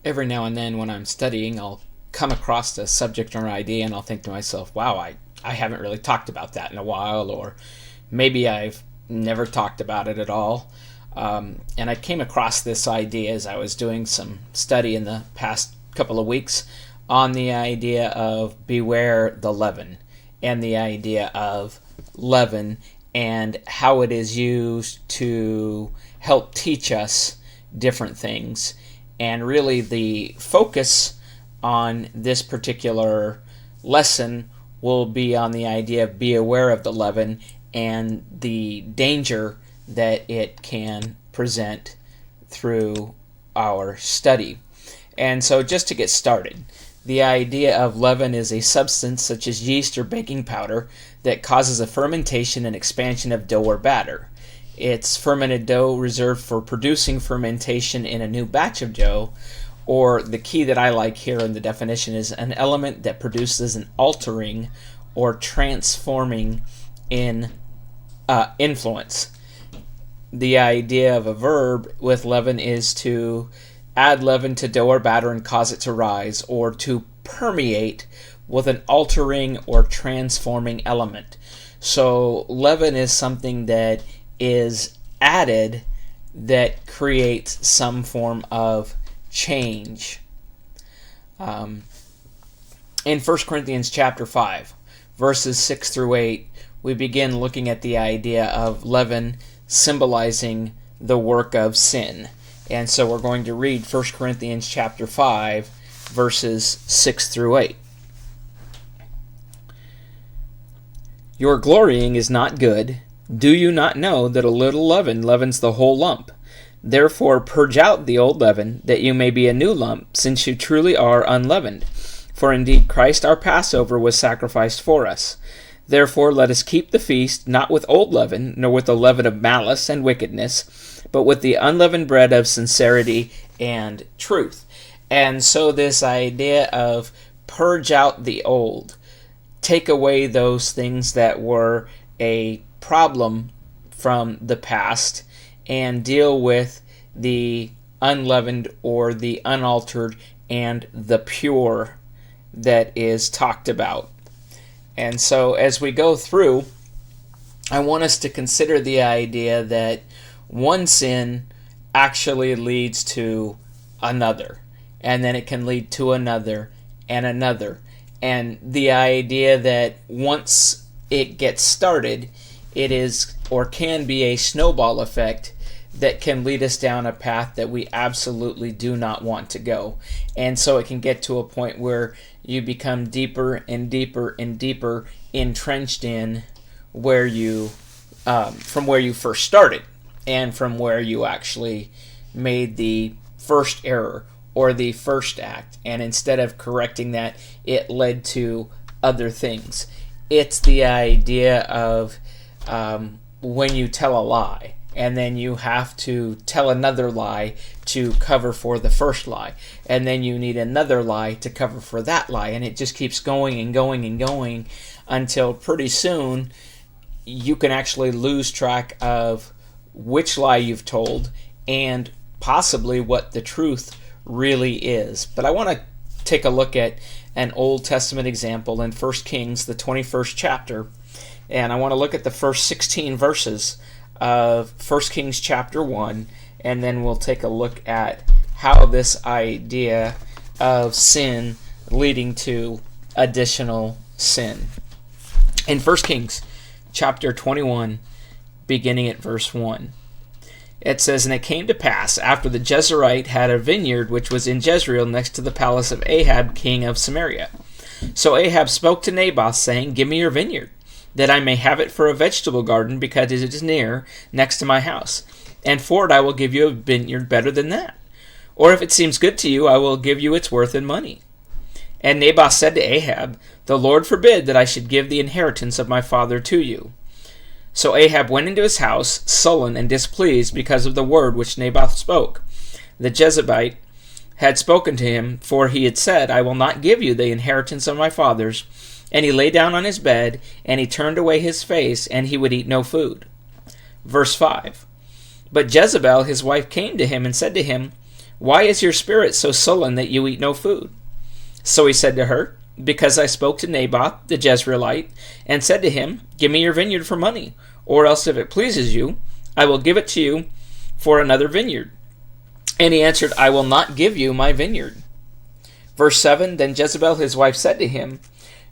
Every now and then when I'm studying, I'll come across a subject or idea and I'll think to myself, wow, I haven't really talked about that in a while, or maybe I've never talked about it at all. And I came across this idea as I was doing some study in the past couple of weeks on the idea of beware the leaven, and the idea of leaven and how it is used to help teach us different things. And really the focus on this particular lesson will be on the idea of be aware of the leaven and the danger that it can present through our study. And so just to get started, the idea of leaven is a substance such as yeast or baking powder that causes a fermentation and expansion of dough or batter. It's fermented dough reserved for producing fermentation in a new batch of dough, or the key that I like here in the definition is an element that produces an altering or transforming in influence. The idea of a verb with leaven is to add leaven to dough or batter and cause it to rise, or to permeate with an altering or transforming element. So leaven is something that is added that creates some form of change. In 1 Corinthians chapter 5, verses 6 through 8, we begin looking at the idea of leaven symbolizing the work of sin. And so we're going to read 1 Corinthians chapter 5, verses 6 through 8. Your glorying is not good. Do you not know that a little leaven leavens the whole lump? Therefore purge out the old leaven, that you may be a new lump, since you truly are unleavened. For indeed Christ our Passover was sacrificed for us. Therefore let us keep the feast, not with old leaven, nor with the leaven of malice and wickedness, but with the unleavened bread of sincerity and truth. And so this idea of purge out the old, take away those things that were a problem from the past, and deal with the unleavened or the unaltered and the pure that is talked about. And so as we go through, I want us to consider the idea that one sin actually leads to another, and then it can lead to another and another. And the idea that once it gets started, it is or can be a snowball effect that can lead us down a path that we absolutely do not want to go. And so it can get to a point where you become deeper and deeper and deeper entrenched in where you, from where you first started, and from where you actually made the first error or the first act. And instead of correcting that, it led to other things. It's the idea of when you tell a lie, and then you have to tell another lie to cover for the first lie, and then you need another lie to cover for that lie, and it just keeps going and going and going until pretty soon you can actually lose track of which lie you've told and possibly what the truth really is. But I want to take a look at an Old Testament example in 1 Kings, the 21st chapter, and I want to look at the first 16 verses of 1 Kings chapter 1, and then we'll take a look at how this idea of sin leading to additional sin. In 1 Kings chapter 21, beginning at verse 1, it says, And it came to pass, after the Jezreelite had a vineyard which was in Jezreel next to the palace of Ahab king of Samaria. So Ahab spoke to Naboth, saying, Give me your vineyard, that I may have it for a vegetable garden, because it is near, next to my house. And for it I will give you a vineyard better than that. Or if it seems good to you, I will give you its worth in money. And Naboth said to Ahab, The Lord forbid that I should give the inheritance of my father to you. So Ahab went into his house, sullen and displeased because of the word which Naboth spoke. The Jezebite had spoken to him, for he had said, I will not give you the inheritance of my fathers. And he lay down on his bed, and he turned away his face, and he would eat no food. Verse 5. But Jezebel his wife came to him and said to him, Why is your spirit so sullen that you eat no food?" So he said to her, "Because I spoke to Naboth the Jezreelite, and said to him, 'Give me your vineyard for money, or else if it pleases you, I will give it to you for another vineyard.' And he answered, 'I will not give you my vineyard.'" Verse 7, "Then Jezebel his wife said to him,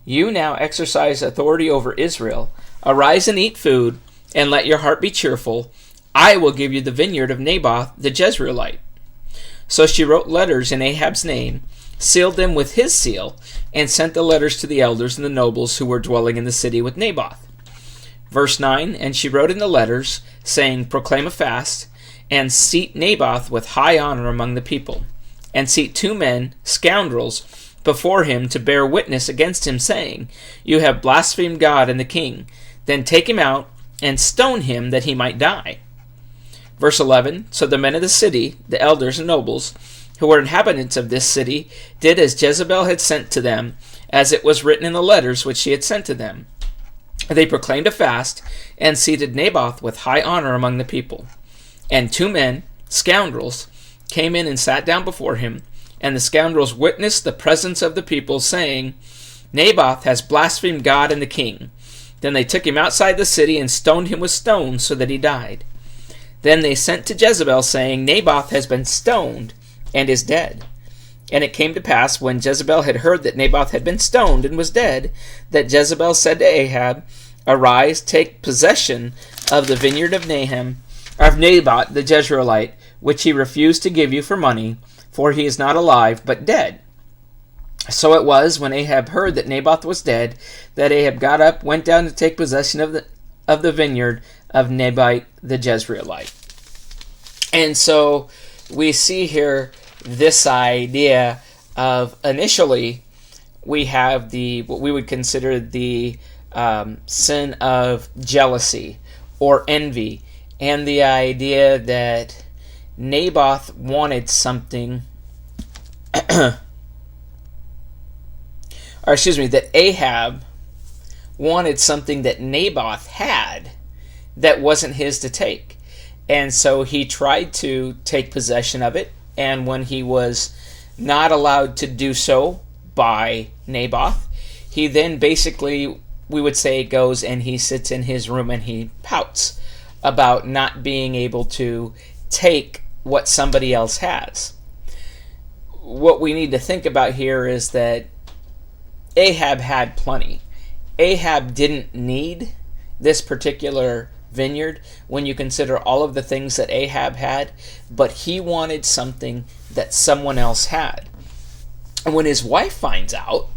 'You now exercise authority over Israel. Arise and eat food, and let your heart be cheerful. I will give you the vineyard of Naboth the Jezreelite.' So she wrote letters in Ahab's name, sealed them with his seal, and sent the letters to the elders and the nobles who were dwelling in the city with Naboth." Verse 9, "And she wrote in the letters, saying, 'Proclaim a fast, and seat Naboth with high honor among the people, and seat 2 men, scoundrels, before him to bear witness against him, saying, You have blasphemed God and the king. Then take him out, and stone him that he might die.'" Verse 11, "So the men of the city, the elders and nobles, who were inhabitants of this city, did as Jezebel had sent to them, as it was written in the letters which she had sent to them. They proclaimed a fast, and seated Naboth with high honor among the people. And 2 men, scoundrels, came in and sat down before him, and the scoundrels witnessed the presence of the people, saying, 'Naboth has blasphemed God and the king.' Then they took him outside the city and stoned him with stones so that he died. Then they sent to Jezebel, saying, 'Naboth has been stoned and is dead.' And it came to pass, when Jezebel had heard that Naboth had been stoned and was dead, that Jezebel said to Ahab, 'Arise, take possession of the vineyard of Naboth the Jezreelite, which he refused to give you for money, for he is not alive, but dead.' So it was, when Ahab heard that Naboth was dead, that Ahab got up, went down to take possession of the vineyard of Naboth the Jezreelite." And so we see here this idea of, initially, we have what we would consider the sin of jealousy or envy, and the idea that Naboth wanted something, that Ahab wanted something that Naboth had that wasn't his to take. And so he tried to take possession of it, and when he was not allowed to do so by Naboth, he then basically, we would say, goes and he sits in his room and he pouts about not being able to take what somebody else has. What we need to think about here is that Ahab had plenty. Ahab didn't need this particular vineyard when you consider all of the things that Ahab had, but he wanted something that someone else had. And when his wife finds out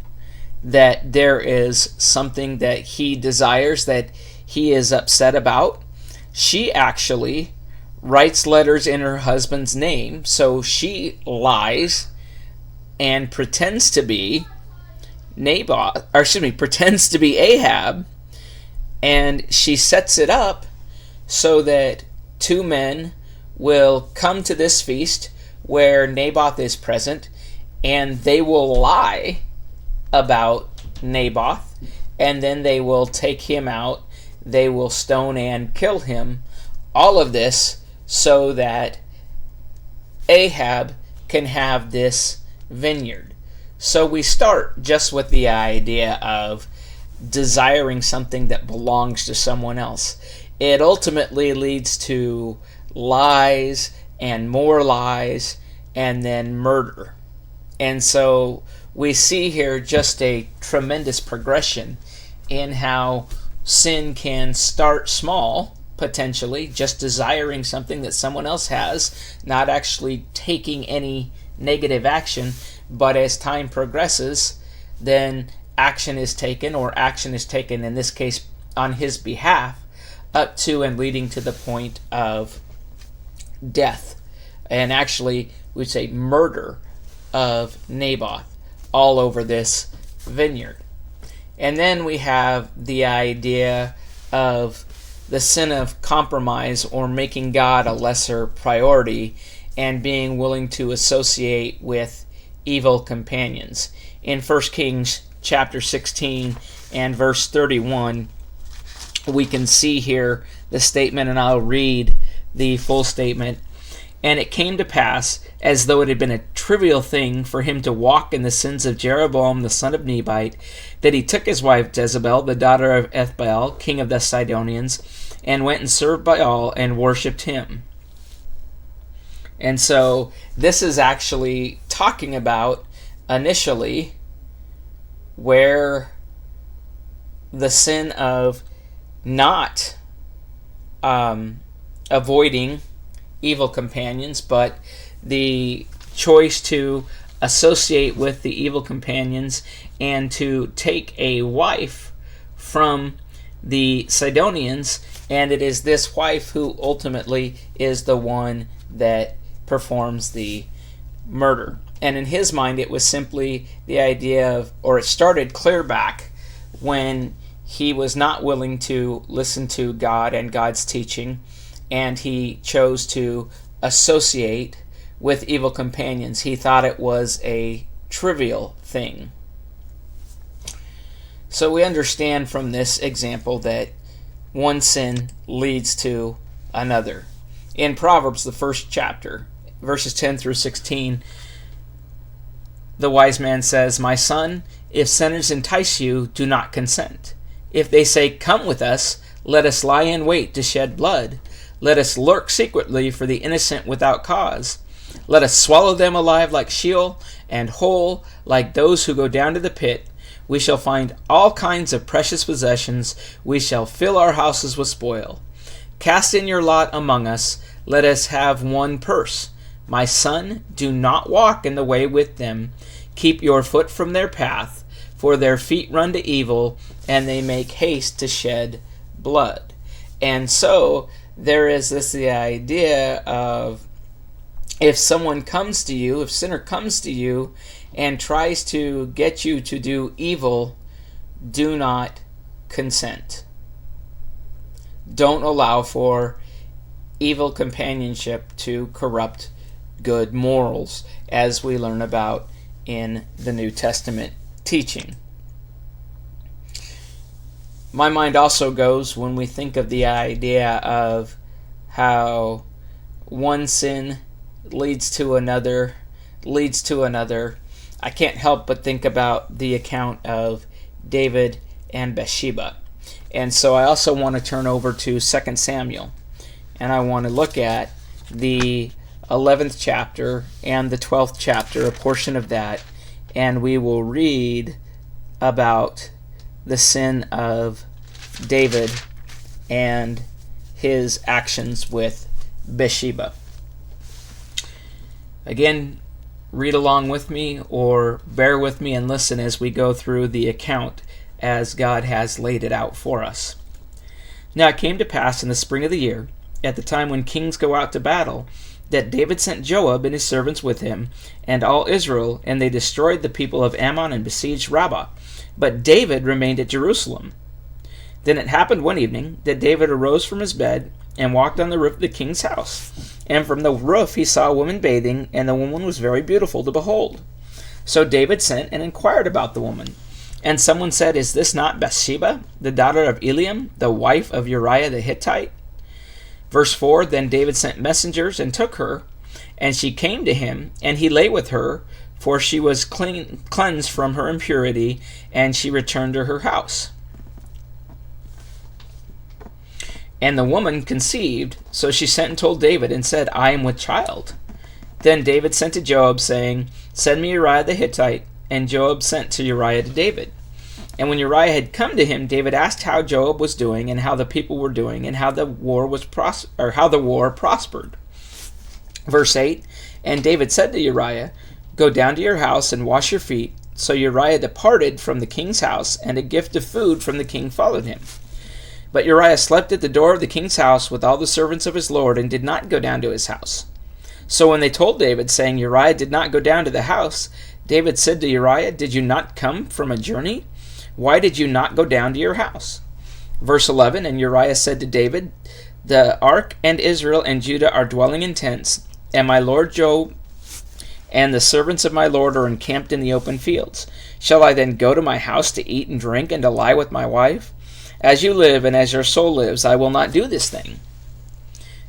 that there is something that he desires, that he is upset about, she actually writes letters in her husband's name. So she lies and pretends to be pretends to be Ahab, and she sets it up so that 2 men will come to this feast where Naboth is present, and they will lie about Naboth, and then they will take him out, they will stone and kill him. All of this so that Ahab can have this vineyard. So we start just with the idea of desiring something that belongs to someone else. It ultimately leads to lies and more lies and then murder. And so we see here just a tremendous progression in how sin can start small, potentially, just desiring something that someone else has, not actually taking any negative action, but as time progresses, then action is taken, or action is taken, in this case, on his behalf, up to and leading to the point of death. And actually, we'd say murder of Naboth all over this vineyard. And then we have the idea of the sin of compromise, or making God a lesser priority and being willing to associate with evil companions. In 1 Kings chapter 16 and verse 31, we can see here the statement, and I'll read the full statement. And it came to pass, as though it had been a trivial thing for him to walk in the sins of Jeroboam the son of Nebat, that he took his wife Jezebel, the daughter of Ethbaal, king of the Sidonians, and went and served Baal and worshipped him. And so this is actually talking about initially where the sin of not avoiding evil companions, but the choice to associate with the evil companions and to take a wife from the Sidonians, and it is this wife who ultimately is the one that performs the murder. And in his mind, it was simply the idea of, or it started clear back when he was not willing to listen to God and God's teaching, and he chose to associate with evil companions. He thought it was a trivial thing. So we understand from this example that one sin leads to another. In Proverbs, the first chapter, verses 10 through 16, the wise man says, "My son, if sinners entice you, do not consent. If they say, 'Come with us,' let us lie in wait to shed blood. Let us lurk secretly for the innocent without cause. Let us swallow them alive like Sheol, and whole like those who go down to the pit. We shall find all kinds of precious possessions. We shall fill our houses with spoil. Cast in your lot among us. Let us have one purse. My son, do not walk in the way with them. Keep your foot from their path, for their feet run to evil, and they make haste to shed blood." And so there is the idea of, if someone comes to you, if sinner comes to you and tries to get you to do evil, do not consent. Don't allow for evil companionship to corrupt good morals, as we learn about in the New Testament teaching. My mind also goes when we think of the idea of how one sin leads to another. I can't help but think about the account of David and Bathsheba. And so I also want to turn over to 2 Samuel, and I want to look at the 11th chapter and the 12th chapter, a portion of that, and we will read about the sin of David and his actions with Bathsheba. Again, read along with me or bear with me and listen as we go through the account as God has laid it out for us. Now it came to pass in the spring of the year, at the time when kings go out to battle, that David sent Joab and his servants with him, and all Israel, and they destroyed the people of Ammon and besieged Rabbah. But David remained at Jerusalem. Then it happened one evening that David arose from his bed and walked on the roof of the king's house. And from the roof he saw a woman bathing, and the woman was very beautiful to behold. So David sent and inquired about the woman. And someone said, "Is this not Bathsheba, the daughter of Eliam, the wife of Uriah the Hittite?" Verse 4, Then David sent messengers and took her, and she came to him, and he lay with her, for she was cleansed from her impurity, and she returned to her house. And the woman conceived, so she sent and told David, and said, "I am with child." Then David sent to Joab, saying, "Send me Uriah the Hittite." And Joab sent to Uriah to David. And when Uriah had come to him, David asked how Joab was doing, and how the people were doing, and how the war prospered. Verse 8, And David said to Uriah, "Go down to your house and wash your feet." So Uriah departed from the king's house, and a gift of food from the king followed him. But Uriah slept at the door of the king's house with all the servants of his lord, and did not go down to his house. So when they told David, saying, "Uriah did not go down to the house," David said to Uriah, "Did you not come from a journey? Why did you not go down to your house?" Verse 11, And Uriah said to David, "The ark and Israel and Judah are dwelling in tents, and my lord Joab and the servants of my lord are encamped in the open fields. Shall I then go to my house to eat and drink and to lie with my wife? As you live and as your soul lives, I will not do this thing."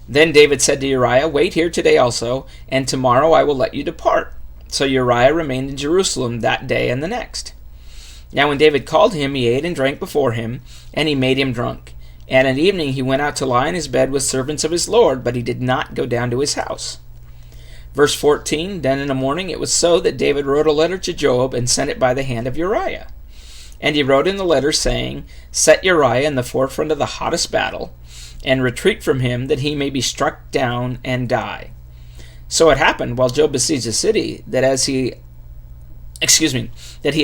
Then David said to Uriah, "Wait here today also, and tomorrow I will let you depart." So Uriah remained in Jerusalem that day and the next. Now when David called him, he ate and drank before him, and he made him drunk. And at evening he went out to lie in his bed with servants of his Lord, but he did not go down to his house. Verse 14, Then in the morning it was so that David wrote a letter to Joab and sent it by the hand of Uriah. And he wrote in the letter, saying, Set Uriah in the forefront of the hottest battle, and retreat from him, that he may be struck down and die. So it happened, while Joab besieged the city, that he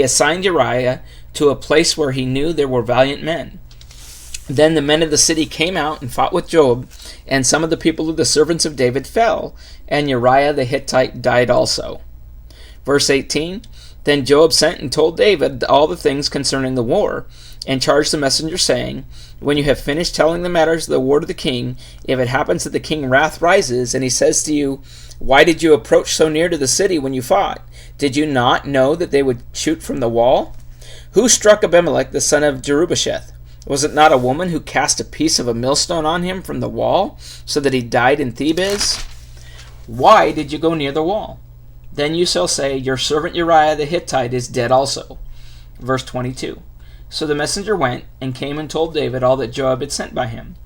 assigned Uriah to a place where he knew there were valiant men. Then the men of the city came out and fought with Joab, and some of the people of the servants of David fell, and Uriah the Hittite died also. Verse 18, Then Joab sent and told David all the things concerning the war, and charged the messenger, saying, When you have finished telling the matters of the war to the king, if it happens that the king's wrath rises, and he says to you, Why did you approach so near to the city when you fought? Did you not know that they would shoot from the wall? Who struck Abimelech the son of Jerubbesheth? Was it not a woman who cast a piece of a millstone on him from the wall, so that he died in Thebez? Why did you go near the wall? Then you shall say, Your servant Uriah the Hittite is dead also. Verse 22. So the messenger went, and came and told David all that Joab had sent by him.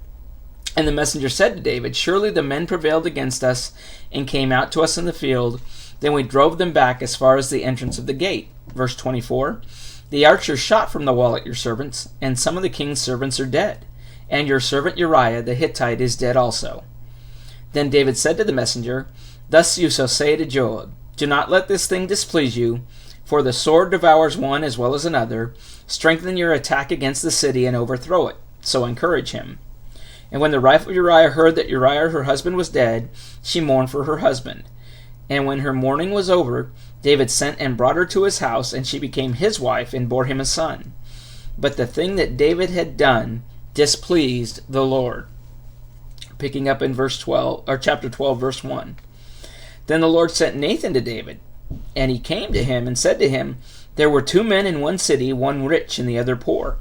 And the messenger said to David, Surely the men prevailed against us, and came out to us in the field. Then we drove them back as far as the entrance of the gate. Verse 24. The archers shot from the wall at your servants, and some of the king's servants are dead, and your servant Uriah the Hittite is dead also. Then David said to the messenger, Thus you shall say to Joab, Do not let this thing displease you, for the sword devours one as well as another. Strengthen your attack against the city and overthrow it, so encourage him. And when the wife of Uriah heard that Uriah her husband was dead, she mourned for her husband. And when her mourning was over, David sent and brought her to his house, and she became his wife and bore him a son. But the thing that David had done displeased the Lord. Picking up in chapter 12, verse 1. Then the Lord sent Nathan to David, and he came to him and said to him, There were 2 men in one city, one rich and the other poor.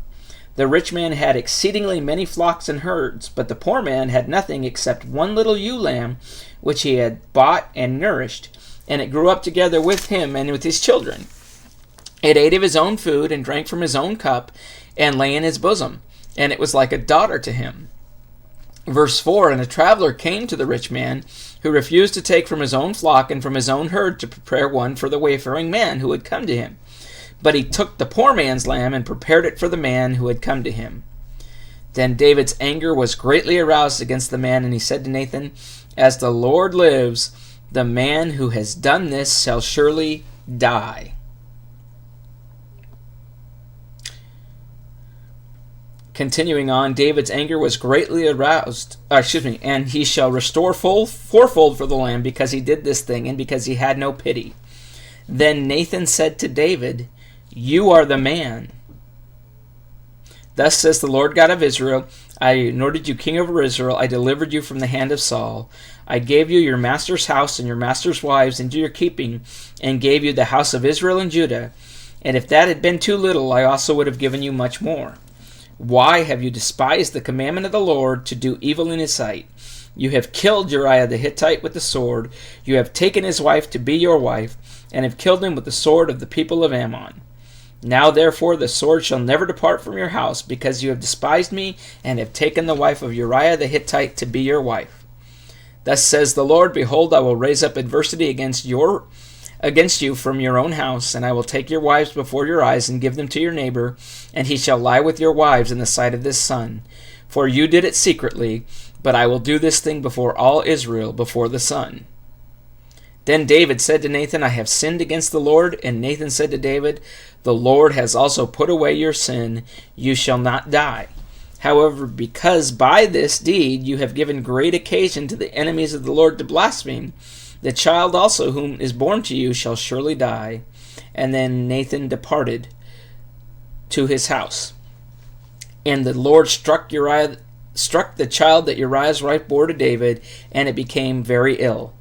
The rich man had exceedingly many flocks and herds, but the poor man had nothing except one little ewe lamb, which he had bought and nourished, and it grew up together with him and with his children. It ate of his own food and drank from his own cup, and lay in his bosom, and it was like a daughter to him. Verse 4, And a traveler came to the rich man, who refused to take from his own flock and from his own herd to prepare one for the wayfaring man who had come to him. But he took the poor man's lamb and prepared it for the man who had come to him. Then David's anger was greatly aroused against the man, and he said to Nathan, As the Lord lives, the man who has done this shall surely die. Continuing on, David's anger was greatly aroused, and he shall restore fourfold for the lamb, because he did this thing, and because he had no pity. Then Nathan said to David, You are the man. Thus says the Lord God of Israel, I anointed you king over Israel. I delivered you from the hand of Saul. I gave you your master's house and your master's wives into your keeping, and gave you the house of Israel and Judah. And if that had been too little, I also would have given you much more. Why have you despised the commandment of the Lord to do evil in his sight? You have killed Uriah the Hittite with the sword. You have taken his wife to be your wife, and have killed him with the sword of the people of Ammon. Now therefore the sword shall never depart from your house, because you have despised me, and have taken the wife of Uriah the Hittite to be your wife. Thus says the Lord, Behold, I will raise up adversity against you from your own house, and I will take your wives before your eyes, and give them to your neighbor, and he shall lie with your wives in the sight of this sun. For you did it secretly, but I will do this thing before all Israel, before the sun. Then David said to Nathan, I have sinned against the Lord. And Nathan said to David, The Lord has also put away your sin. You shall not die. However, because by this deed you have given great occasion to the enemies of the Lord to blaspheme, the child also whom is born to you shall surely die. And then Nathan departed to his house. And the Lord struck the child that Uriah's wife bore to David, and it became very ill.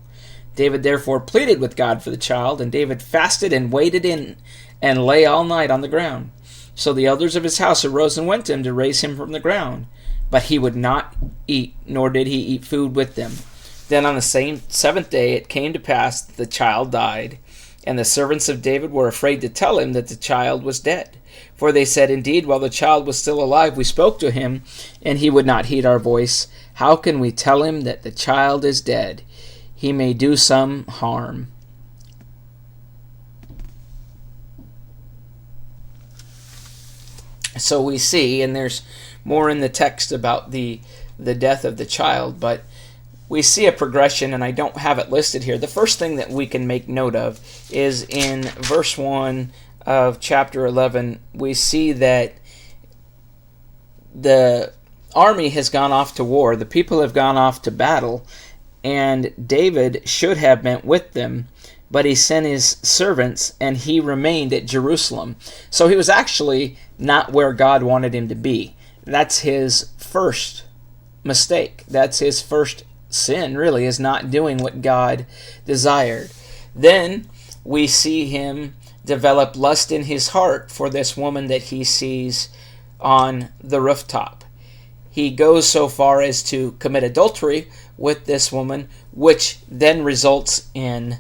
David therefore pleaded with God for the child, and David fasted and waited in and lay all night on the ground. So the elders of his house arose and went to him to raise him from the ground. But he would not eat, nor did he eat food with them. Then on the same seventh day it came to pass that the child died, and the servants of David were afraid to tell him that the child was dead. For they said, Indeed, while the child was still alive, we spoke to him, and he would not heed our voice. How can we tell him that the child is dead? He may do some harm. So we see, and there's more in the text about the death of the child, but we see a progression, and I don't have it listed here. The first thing that we can make note of is in verse 1 of chapter 11, we see that the army has gone off to war. The people have gone off to battle, and David should have been with them, but he sent his servants, and he remained at Jerusalem. So he was actually not where God wanted him to be. That's his first mistake. That's his first sin, really, is not doing what God desired. Then we see him develop lust in his heart for this woman that he sees on the rooftop. He goes so far as to commit adultery with this woman, which then results in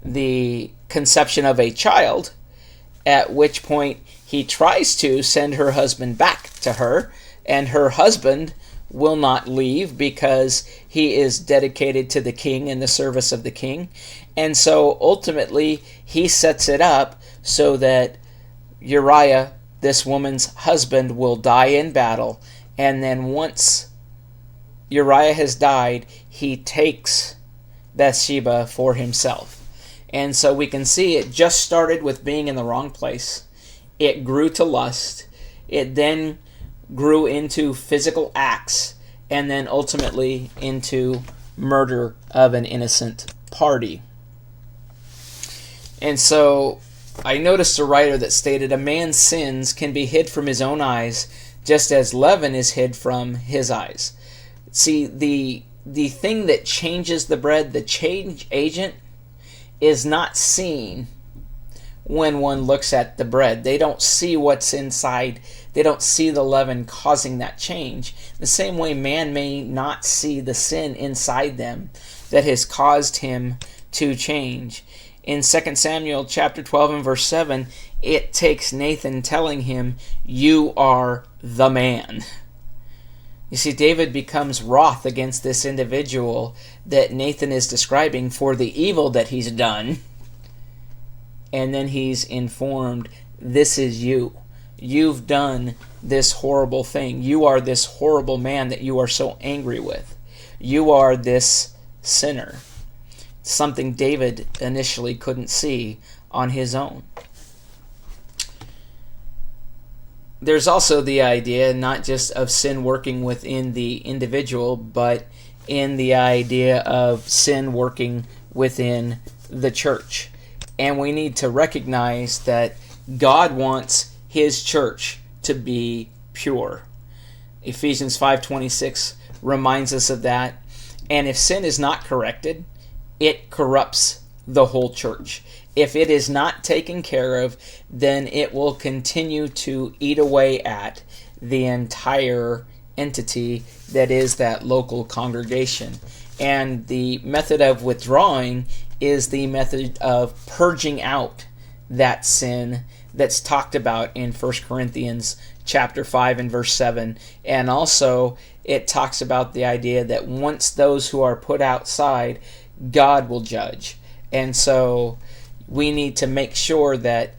the conception of a child, at which point he tries to send her husband back to her, and her husband will not leave because he is dedicated to the king and the service of the king. And so ultimately he sets it up so that Uriah, this woman's husband, will die in battle, and then once Uriah has died, he takes Bathsheba for himself. And so we can see it just started with being in the wrong place. It grew to lust. It then grew into physical acts, and then ultimately into murder of an innocent party. And so I noticed a writer that stated, a man's sins can be hid from his own eyes, just as leaven is hid from his eyes. See, the thing that changes the bread, the change agent, is not seen when one looks at the bread. They don't see what's inside. They don't see the leaven causing that change. The same way man may not see the sin inside them that has caused him to change. In 2 Samuel chapter 12 and verse 7, it takes Nathan telling him, you are the man. You see, David becomes wroth against this individual that Nathan is describing for the evil that he's done. And then he's informed, this is you. You've done this horrible thing. You are this horrible man that you are so angry with. You are this sinner. Something David initially couldn't see on his own. There's also the idea not just of sin working within the individual, but in the idea of sin working within the church. And we need to recognize that God wants his church to be pure. Ephesians 5:26 reminds us of that. And if sin is not corrected, it corrupts the whole church. If it is not taken care of, then it will continue to eat away at the entire entity that is that local congregation. And the method of withdrawing is the method of purging out that sin that's talked about in 1 Corinthians chapter 5 and verse 7. And also it talks about the idea that once those who are put outside, God will judge. And so we need to make sure that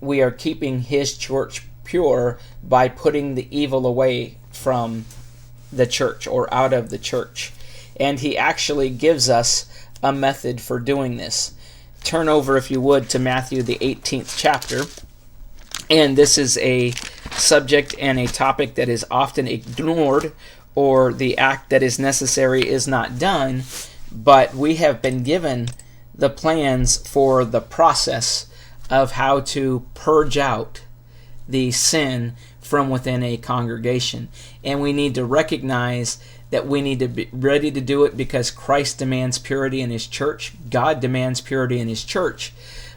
we are keeping his church pure by putting the evil away from the church or out of the church. And he actually gives us a method for doing this. Turn over, if you would, to Matthew, the 18th chapter. And this is a subject and a topic that is often ignored, or the act that is necessary is not done. But we have been given the plans for the process of how to purge out the sin from within a congregation. And we need to recognize that we need to be ready to do it because Christ demands purity in his church. God demands purity in his church.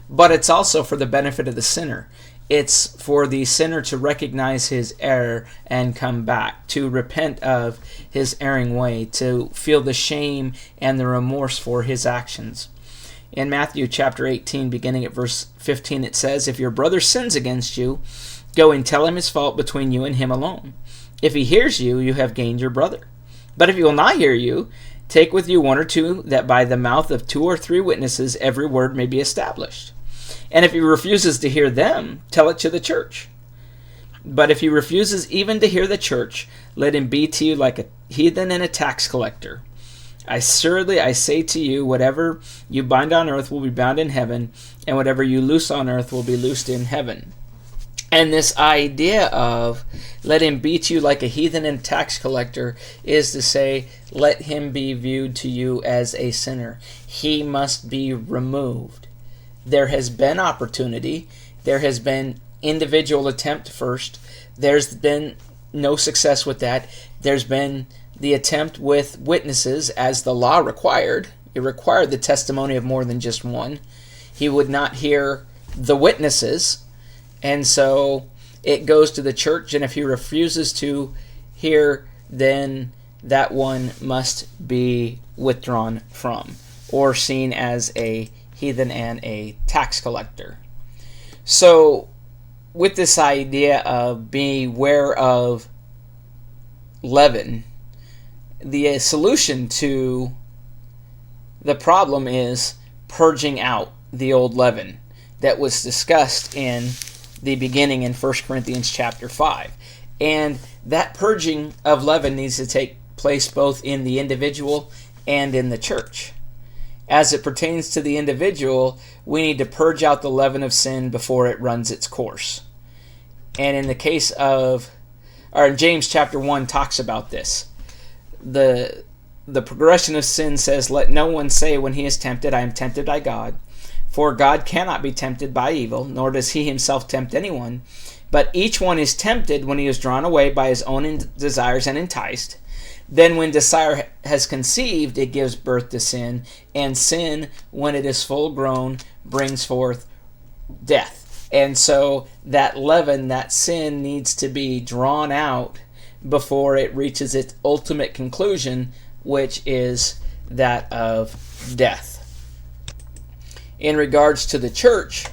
But it's also for the benefit of the sinner. It's for the sinner to recognize his error and come back, to repent of his erring way, to feel the shame and the remorse for his actions. In Matthew chapter 18, beginning at verse 15, it says, "If your brother sins against you, go and tell him his fault between you and him alone. If he hears you, you have gained your brother. But if he will not hear you, take with you one or two, that by the mouth of 2 or 3 witnesses every word may be established. And if he refuses to hear them, tell it to the church. But if he refuses even to hear the church, let him be to you like a heathen and a tax collector. I say to you, whatever you bind on earth will be bound in heaven, and whatever you loose on earth will be loosed in heaven." And this idea of let him be to you like a heathen and tax collector is to say, let him be viewed to you as a sinner. He must be removed. There has been opportunity. There has been individual attempt first. There's been no success with that. There's been the attempt with witnesses as the law required. It required the testimony of more than just one. He would not hear the witnesses. And so it goes to the church. And if he refuses to hear, then that one must be withdrawn from or seen as a heathen and a tax collector. So with this idea of beware of leaven, the solution to the problem is purging out the old leaven that was discussed in the beginning in 1 Corinthians chapter 5. And that purging of leaven needs to take place both in the individual and in the church. As it pertains to the individual, we need to purge out the leaven of sin before it runs its course. And in the case of, or in James chapter 1 talks about this. The progression of sin says, "Let no one say when he is tempted, I am tempted by God. For God cannot be tempted by evil, nor does he himself tempt anyone. But each one is tempted when he is drawn away by his own desires and enticed. Then when desire has conceived, it gives birth to sin. And sin, when it is full grown, brings forth death." And so that leaven, that sin, needs to be drawn out before it reaches its ultimate conclusion, which is that of death. In regards to the church,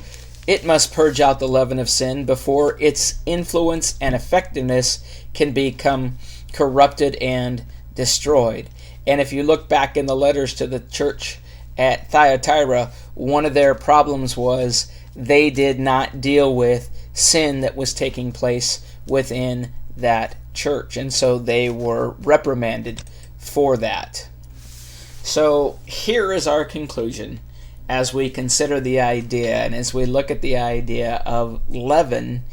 it must purge out the leaven of sin before its influence and effectiveness can become corrupted and destroyed. And if you look back in the letters to the church at Thyatira, one of their problems was they did not deal with sin that was taking place within that church. And so they were reprimanded for that. So here is our conclusion as we consider the idea and as we look at the idea of leaven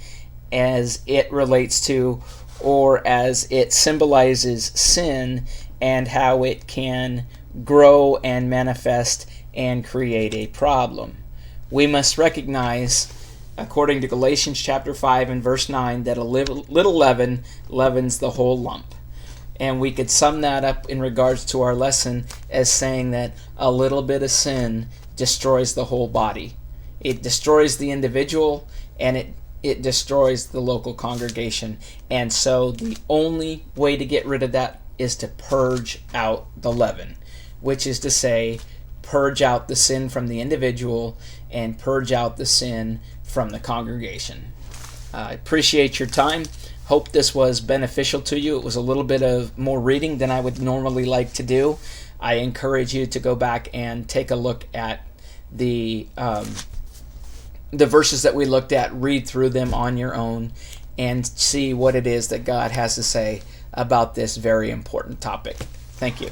as it relates to or as it symbolizes sin and how it can grow and manifest and create a problem. We must recognize, according to Galatians chapter 5 and verse 9, that a little leaven leavens the whole lump. And we could sum that up in regards to our lesson as saying that a little bit of sin destroys the whole body. It destroys the individual and it destroys the local congregation. And so the only way to get rid of that is to purge out the leaven, which is to say, purge out the sin from the individual and purge out the sin from the congregation. I appreciate your time. Hope this was beneficial to you. It was a little bit of more reading than I would normally like to do. I encourage you to go back and take a look at the verses that we looked at, read through them on your own, and see what it is that God has to say about this very important topic. Thank you.